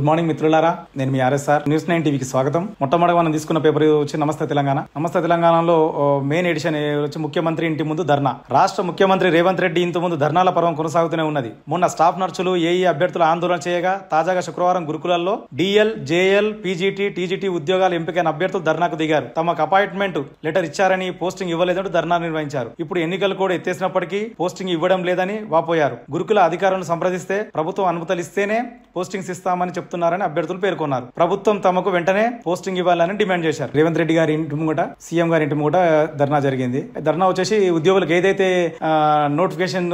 Good morning మిత్రులారా, నేను మీ RSR news 9 టీవీకి స్వాగతం. మొట్టమొదటిగా మనం తీసుకున్న పేపర్ వచ్చి నమస్తే తెలంగాణ. నమస్తే తెలంగాణలో మెయిన్ ఎడిషన్ వచ్చి ముఖ్యమంత్రి ఇంటి ముందు ధర్నా. రాష్ట్ర ముఖ్యమంత్రి రేవంత్ రెడ్డి ఇంటి ముందు ధర్నాల పర్వం కొనసాగుతూనే ఉన్నది. మొన్న స్టాఫ్ నర్సులు, ఏఈ అభ్యర్థులు ఆందోళన చేయగా తాజాగా శుక్రవారం గురుకులాల్లో డిఎల్, జేఎల్, పీజీటీ, టీజీటీ ఉద్యోగాలు ఎంపికైన అభ్యర్థులు ధర్నాకు దిగారు. తమకు అపాయింట్మెంట్ లెటర్ ఇచ్చారని, పోస్టింగ్ ఇవ్వలేదంటూ ధర్నా నిర్వహించారు. ఇప్పుడు ఎన్నికలు కూడా ఎత్తేసినప్పటికీ పోస్టింగ్ ఇవ్వడం లేదని వాపోయారు. గురుకుల అధికారులను సంప్రదిస్తే ప్రభుత్వం అనుమతులు ఇస్తేనే పోస్టింగ్స్ ఇస్తామని చెప్తున్నారని అభ్యర్థులు పేర్కొన్నారు. ప్రభుత్వం తమకు వెంటనే పోస్టింగ్ ఇవ్వాలని డిమాండ్ చేశారు. రేవంత్ రెడ్డి గారి ఇంటి ముంగట, సీఎం గారి ఇంటి ముంగట ధర్నా జరిగింది. ధర్నా వచ్చేసి ఉద్యోగులకు ఏదైతే నోటిఫికేషన్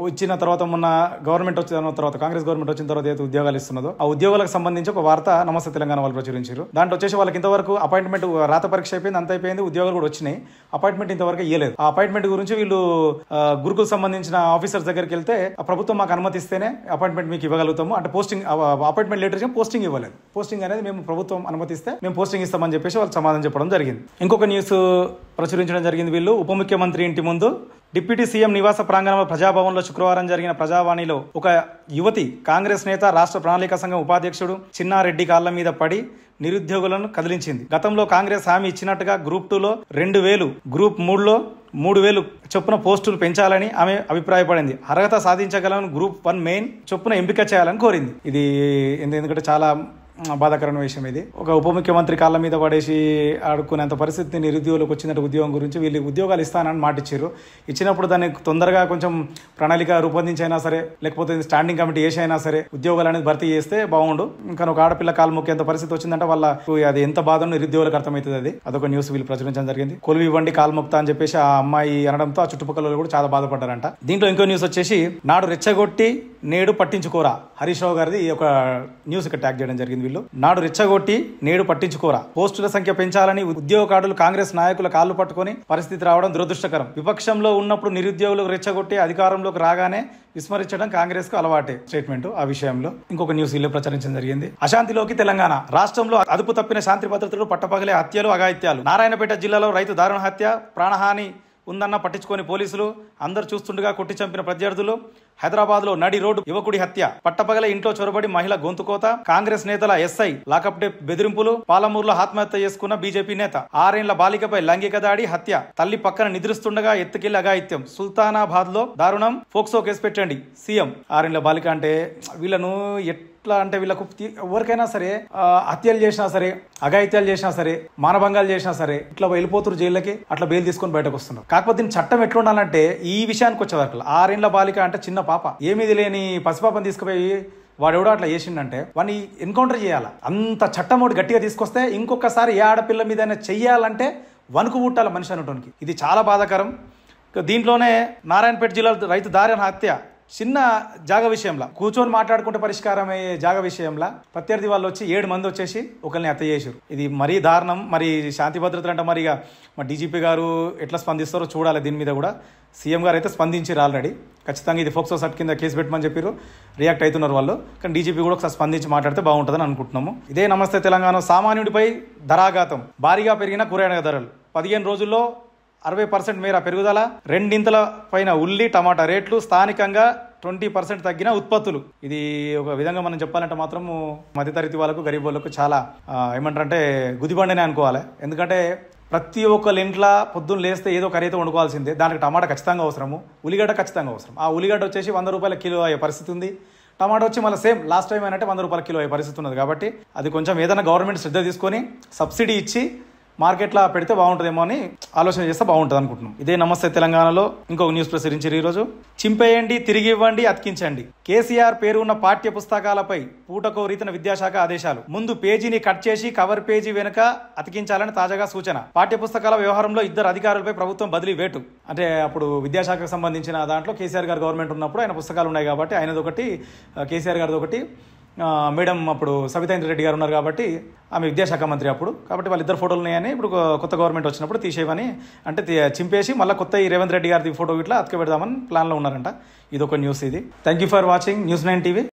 ఇచ్చిన తర్వాత, మొన్న గవర్నమెంట్ వచ్చిన తర్వాత, కాంగ్రెస్ గవర్నమెంట్ వచ్చిన తర్వాత ఏదైతే ఉద్యోగాలు ఇస్తున్నదో ఆ ఉద్యోగులకు సంబంధించి ఒక వార్త నమస్తే తెలంగాణ వాళ్ళు ప్రచురించారు. దాంట్లో వచ్చేసి వాళ్ళకి ఇంతవరకు అపాయింట్మెంట్, రాత పరీక్ష అయిపోయింది, అంత అయిపోయింది, ఉద్యోగాలు కూడా వచ్చినాయి, అపాయింట్మెంట్ ఇంతవరకు ఇవ్వలేదు. ఆ అపాయింట్మెంట్ గురించి వీళ్ళు గురుకులకు సంబంధించిన ఆఫీసర్స్ దగ్గరికి వెళ్తే ప్రభుత్వం మాకు అనుమతిస్తేనే అపాయింట్మెంట్ మీకు ఇవ్వగలుగుతాము అంటే పోస్టింగ్, అపాయింట్మెంట్ లెటర్ పోస్టింగ్ ఇవ్వలేదు. పోస్టింగ్ అనేది మేము ప్రభుత్వం అనుమతిస్తే మేము పోస్టింగ్ ఇస్తామని చెప్పేసి వాళ్ళు సమాధానం చెప్పడం జరిగింది. ఇంకొక న్యూస్ ప్రచురించడం జరిగింది. వీళ్ళు ఉప ముఖ్యమంత్రి ఇంటి ముందు డిప్యూటీ సీఎం నివాస ప్రాంగణంలో ప్రజాభవన్లో శుక్రవారం జరిగిన ప్రజావాణిలో ఒక యువతి కాంగ్రెస్ నేత, రాష్ట్ర ప్రణాళిక సంఘం ఉపాధ్యక్షుడు చిన్నారెడ్డి కాళ్ల మీద పడి నిరుద్యోగులను కదిలించింది. గతంలో కాంగ్రెస్ హామీ ఇచ్చినట్టుగా గ్రూప్ 2లో 2000, గ్రూప్ 3లో 3000 చొప్పున పోస్టులు పెంచాలని ఆమె అభిప్రాయపడింది. అర్హత సాధించగలను గ్రూప్ 1 మెయిన్ చొప్పున ఎంపిక చేయాలని కోరింది. ఇది ఎందుకంటే చాలా బాధాకరమైన విషయం. ఇది ఒక ఉప ముఖ్యమంత్రి కాళ్ళ మీద పడేసి ఆడుకునేంత పరిస్థితి నిరుద్యోగులకు వచ్చినట్టు ఉద్యోగం గురించి వీళ్ళు ఉద్యోగాలు ఇస్తానని మాట ఇచ్చారు. ఇచ్చినప్పుడు దాన్ని తొందరగా కొంచెం ప్రణాళిక రూపొందించైనా సరే, లేకపోతే స్టాండింగ్ కమిటీ వేసి అయినా సరే ఉద్యోగాలు అనేది భర్తీ చేస్తే బాగుండు. ఇంకా ఒక ఆడపిల్ల కాలు మొక్కేంత పరిస్థితి వచ్చిందంటే వాళ్ళకు అది ఎంత బాధను నిరుద్యోగులకు అర్థమవుతుంది. అదొక న్యూస్ వీళ్ళు ప్రచురించడం జరిగింది. కొలువు ఇవ్వండి కాలు మొక్తా అని చెప్పేసి ఆ అమ్మాయి అనడంతో ఆ చుట్టుపక్కల కూడా చాలా బాధపడ్డారంట. దీంట్లో ఇంకో న్యూస్ వచ్చేసి నాడు రెచ్చగొట్టి నేడు పట్టించుకోరా, హరీష్ రావు గారిది ఒక న్యూస్ ఇక్కడ ట్యాగ్ చేయడం జరిగింది. నాడు రెచ్చగొట్టి నేడు పట్టించుకోరా, పోస్టుల సంఖ్య పెంచాలని ఉద్యోగకారులు కాంగ్రెస్ నాయకుల కాళ్లు పట్టుకుని పరిస్థితి రావడం దురదృష్టకరం. విపక్షంలో ఉన్నప్పుడు నిరుద్యోగులకు రెచ్చగొట్టి అధికారంలోకి రాగానే విస్మరించడం కాంగ్రెస్ కు అలవాటే స్టేట్మెంట్. ఆ విషయంలో ఇంకొక న్యూస్ వీళ్ళు ప్రచురించడం జరిగింది. అశాంతిలోకి తెలంగాణ. రాష్ట్రంలో అదుపు తప్పిన శాంతి భద్రతలు, పట్టపగలే హత్యలు, అఘాయిత్యాలు. నారాయణపేట జిల్లాలో రైతు దారుణ హత్య, ప్రాణహాని ఉందన్న పట్టించుకొని పోలీసులు, అందరు చూస్తుండగా కొట్టి చంపిన ప్రత్యర్థులు. హైదరాబాద్ లో నడి రోడ్డు యువకుడి హత్య, పట్టపగల ఇంట్లో చొరబడి మహిళ గొంతుకోత, కాంగ్రెస్ నేతల ఎస్ఐ లాకప్ డెప్ బెదిరింపులు, పాలమూరులో ఆత్మహత్య చేసుకున్న బీజేపీ నేత, 6 ఏళ్ల బాలికపై లైంగిక దాడి, హత్య, తల్లి పక్కన నిద్రిస్తుండగా ఎత్తుకెళ్లి అఘాయిత్యం, సుల్తానాబాద్ లో దారుణం, ఫోక్సో కేసు పెట్టండి సీఎం. 6 ఏళ్ల బాలిక అంటే వీళ్ళను ఎట్లా అంటే వీళ్ళకు ఎవరికైనా సరే హత్యలు చేసినా సరే, అఘాయిత్యాలు చేసినా సరే, మానభంగాలు చేసినా సరే ఇట్లా వెళ్ళిపోతున్నారు జైళ్ళకి, అట్లా బెయిల్ తీసుకొని బయటకు వస్తున్నారు. కాకపోతే దీని చట్టం ఎట్లా ఉండాలంటే ఈ విషయానికి వచ్చేవరకు 6 ఏళ్ల బాలిక అంటే చిన్న పాప, ఏమీది లేని పసిపాపని తీసుకుపోయి వాడెవడో అట్లా చేసిండంటే వాడిని ఎన్కౌంటర్ చేయాలి. అంత చట్టం ఒకటి గట్టిగా తీసుకొస్తే ఇంకొకసారి ఏ ఆడపిల్ల మీద చెయ్యాలంటే వణుకు పుట్టాలి మనిషి అనటానికి. ఇది చాలా బాధాకరం. దీంట్లోనే నారాయణపేట జిల్లా రైతు దారుణ హత్య, చిన్న జాగ విషయంలో కూర్చొని మాట్లాడుకుంటే పరిష్కారం అయ్యే జాగ విషయంలో ప్రత్యర్థి వాళ్ళు వచ్చి 7 మంది వచ్చేసి ఒకరిని హత్య చేశారు. ఇది మరీ దారుణం. మరి శాంతి భద్రతలు అంటే మరి మా డీజీపీ గారు ఎట్లా స్పందిస్తారో చూడాలి. దీని మీద కూడా సీఎం గారు అయితే స్పందించారు ఆల్రెడీ. ఖచ్చితంగా ఇది ఫోక్సో సట్ కింద కేసు పెట్టమని చెప్పారు, రియాక్ట్ అవుతున్నారు వాళ్ళు. కానీ డీజీపీ కూడా ఒకసారి స్పందించి మాట్లాడితే బాగుంటుందని అనుకుంటున్నాము. ఇదే నమస్తే తెలంగాణ. సామాన్యుడిపై ధరాఘాతం, భారీగా పెరిగిన కూరగాయల ధరలు, 15 రోజుల్లో 60% మేర పెరుగుదల, 2 పైన ఉల్లి, టమాటా రేట్లు, స్థానికంగా 20% తగ్గిన ఉత్పత్తులు. ఇది ఒక విధంగా మనం చెప్పాలంటే మాత్రం మధ్యతరగతి వాళ్ళకు, గరీబ్ వాళ్ళకు చాలా ఏమంటారంటే గుదిబండనే అనుకోవాలి. ఎందుకంటే ప్రతి ఒక్కళ్ళ ఇంట్లో పొద్దున్న లేస్తే ఏదో కర్రీ అయితే వండుకోవాల్సిందే. దానికి టమాటా ఖచ్చితంగా అవసరము, ఉల్లిగడ్డ ఖచ్చితంగా అవసరం. ఆ ఉల్లిగడ్డ వచ్చేసి 100 రూపాయల కిలో అయ్యే పరిస్థితి ఉంది. టమాటా వచ్చి మళ్ళీ సేమ్ లాస్ట్ టైం అంటే 100 రూపాయల కిలో అయ్యే పరిస్థితి ఉన్నది. కాబట్టి అది కొంచెం ఏదైనా గవర్నమెంట్ శ్రద్ధ తీసుకొని సబ్సిడీ ఇచ్చి మార్కెట్లో పెడితే బాగుంటుందేమో అని ఆలోచన చేస్తే బాగుంటుంది అనుకుంటున్నాం. ఇదే నమస్తే తెలంగాణలో ఇంకొక న్యూస్ ప్రచురించారు ఈరోజు. చింపేయండి, తిరిగి ఇవ్వండి, అతికించండి. కేసీఆర్ పేరు ఉన్న పాఠ్య పుస్తకాలపై పూటకో రీతిన విద్యాశాఖ ఆదేశాలు. ముందు పేజీని కట్ చేసి కవర్ పేజీ వెనుక అతికించాలని తాజాగా సూచన. పాఠ్య పుస్తకాల వ్యవహారంలో 2 అధికారులపై ప్రభుత్వం బదిలీ వేటు. అంటే అప్పుడు విద్యాశాఖకు సంబంధించిన దాంట్లో కేసీఆర్ గారు గవర్నమెంట్ ఉన్నప్పుడు ఆయన పుస్తకాలు ఉన్నాయి కాబట్టి ఆయనది ఒకటి, కేసీఆర్ గారిది ఒకటి, మేడం అప్పుడు సబితా ఇంద్రెడ్డి గారు ఉన్నారు కాబట్టి ఆమె విద్యాశాఖ మంత్రి అప్పుడు. కాబట్టి వాళ్ళిద్దరు ఫోటోలు ఉన్నాయని ఇప్పుడు కొత్త గవర్నమెంట్ వచ్చినప్పుడు తీసేయమని అంటే చింపేసి మళ్ళీ కొత్త ఈ రేవంత్ రెడ్డి గారి ఫోటో ఇట్లా అతికి పెడదామని ప్లాన్లో ఉన్నారంట. ఇదొక న్యూస్. ఇది thank you for watching news 9 TV.